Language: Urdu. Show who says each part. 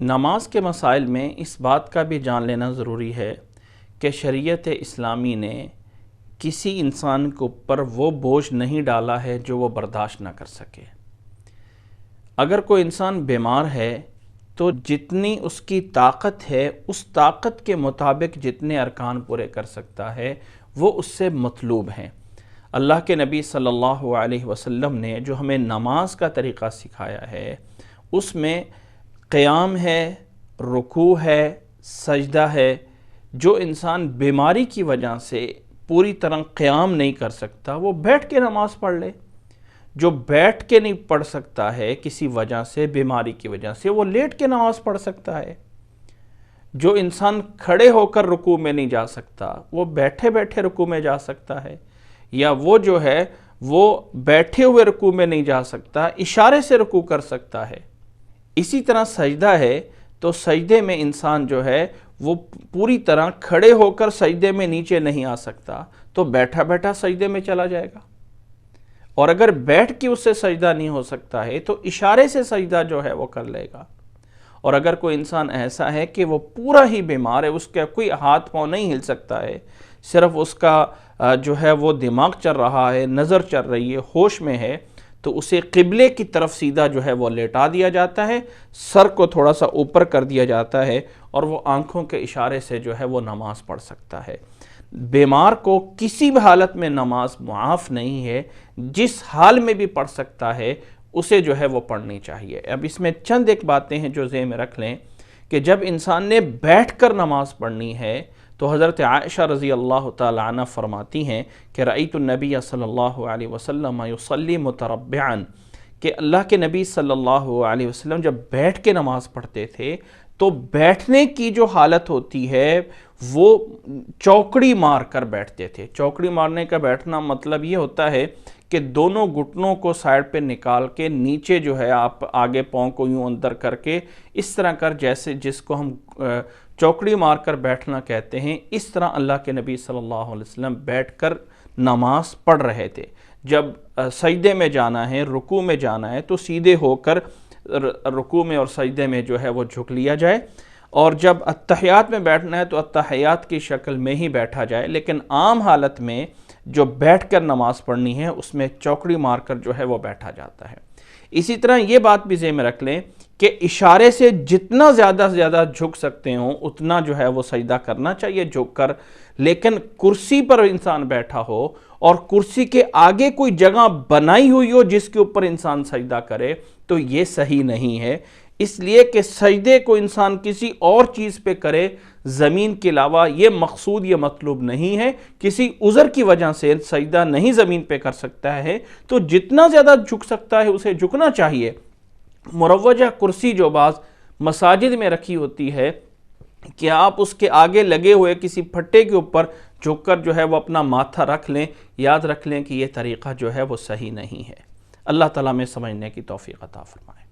Speaker 1: نماز کے مسائل میں اس بات کا بھی جان لینا ضروری ہے کہ شریعت اسلامی نے کسی انسان کے اوپر وہ بوجھ نہیں ڈالا ہے جو وہ برداشت نہ کر سکے۔ اگر کوئی انسان بیمار ہے تو جتنی اس کی طاقت ہے اس طاقت کے مطابق جتنے ارکان پورے کر سکتا ہے وہ اس سے مطلوب ہیں۔ اللہ کے نبی صلی اللہ علیہ وسلم نے جو ہمیں نماز کا طریقہ سکھایا ہے اس میں قیام ہے، رکوع ہے، سجدہ ہے۔ جو انسان بیماری کی وجہ سے پوری طرح قیام نہیں کر سکتا وہ بیٹھ کے نماز پڑھ لے۔ جو بیٹھ کے نہیں پڑھ سکتا ہے کسی وجہ سے، بیماری کی وجہ سے، وہ لیٹ کے نماز پڑھ سکتا ہے۔ جو انسان کھڑے ہو کر رکوع میں نہیں جا سکتا وہ بیٹھے بیٹھے رکوع میں جا سکتا ہے، یا وہ جو ہے وہ بیٹھے ہوئے رکوع میں نہیں جا سکتا، اشارے سے رکوع کر سکتا ہے۔ اسی طرح سجدہ ہے تو سجدے میں انسان جو ہے وہ پوری طرح کھڑے ہو کر سجدے میں نیچے نہیں آ سکتا تو بیٹھا بیٹھا سجدے میں چلا جائے گا، اور اگر بیٹھ کے اس سے سجدہ نہیں ہو سکتا ہے تو اشارے سے سجدہ جو ہے وہ کر لے گا۔ اور اگر کوئی انسان ایسا ہے کہ وہ پورا ہی بیمار ہے، اس کا کوئی ہاتھ پاؤں نہیں ہل سکتا ہے، صرف اس کا جو ہے وہ دماغ چل رہا ہے، نظر چل رہی ہے، ہوش میں ہے، تو اسے قبلے کی طرف سیدھا جو ہے وہ لیٹا دیا جاتا ہے، سر کو تھوڑا سا اوپر کر دیا جاتا ہے اور وہ آنکھوں کے اشارے سے جو ہے وہ نماز پڑھ سکتا ہے۔ بیمار کو کسی بھی حالت میں نماز معاف نہیں ہے، جس حال میں بھی پڑھ سکتا ہے اسے جو ہے وہ پڑھنی چاہیے۔ اب اس میں چند ایک باتیں ہیں جو ذہن میں رکھ لیں کہ جب انسان نے بیٹھ کر نماز پڑھنی ہے تو حضرت عائشہ رضی اللہ تعالی عنہ فرماتی ہیں کہ رأیت النبی صلی اللہ علیہ وسلم یصلی متربعا، کہ اللہ کے نبی صلی اللہ علیہ وسلم جب بیٹھ کے نماز پڑھتے تھے تو بیٹھنے کی جو حالت ہوتی ہے وہ چوکڑی مار کر بیٹھتے تھے۔ چوکڑی مارنے کا بیٹھنا مطلب یہ ہوتا ہے کہ دونوں گھٹنوں کو سائڈ پہ نکال کے نیچے جو ہے آپ آگے پاؤں کو یوں اندر کر کے اس طرح کر، جیسے جس کو ہم چوکڑی مار کر بیٹھنا کہتے ہیں، اس طرح اللہ کے نبی صلی اللہ علیہ وسلم بیٹھ کر نماز پڑھ رہے تھے۔ جب سجدے میں جانا ہے، رکوع میں جانا ہے تو سیدھے ہو کر رکوع میں اور سجدے میں جو ہے وہ جھک لیا جائے، اور جب اتحیات میں بیٹھنا ہے تو اتحیات کی شکل میں ہی بیٹھا جائے، لیکن عام حالت میں جو بیٹھ کر نماز پڑھنی ہے اس میں چوکڑی مار کر جو ہے وہ بیٹھا جاتا ہے۔ اسی طرح یہ بات بھی ذہن میں رکھ لیں کہ اشارے سے جتنا زیادہ سے زیادہ جھک سکتے ہوں اتنا جو ہے وہ سجدہ کرنا چاہیے جھک کر، لیکن کرسی پر انسان بیٹھا ہو اور کرسی کے آگے کوئی جگہ بنائی ہوئی ہو جس کے اوپر انسان سجدہ کرے تو یہ صحیح نہیں ہے، اس لیے کہ سجدے کو انسان کسی اور چیز پہ کرے زمین کے علاوہ، یہ مقصود، یہ مطلوب نہیں ہے۔ کسی عذر کی وجہ سے سجدہ نہیں زمین پہ کر سکتا ہے تو جتنا زیادہ جھک سکتا ہے اسے جھکنا چاہیے۔ مروجہ کرسی جو بعض مساجد میں رکھی ہوتی ہے کہ آپ اس کے آگے لگے ہوئے کسی پھٹے کے اوپر جھک کر جو ہے وہ اپنا ماتھا رکھ لیں، یاد رکھ لیں کہ یہ طریقہ جو ہے وہ صحیح نہیں ہے۔ اللہ تعالیٰ میں سمجھنے کی توفیق عطا فرمائے۔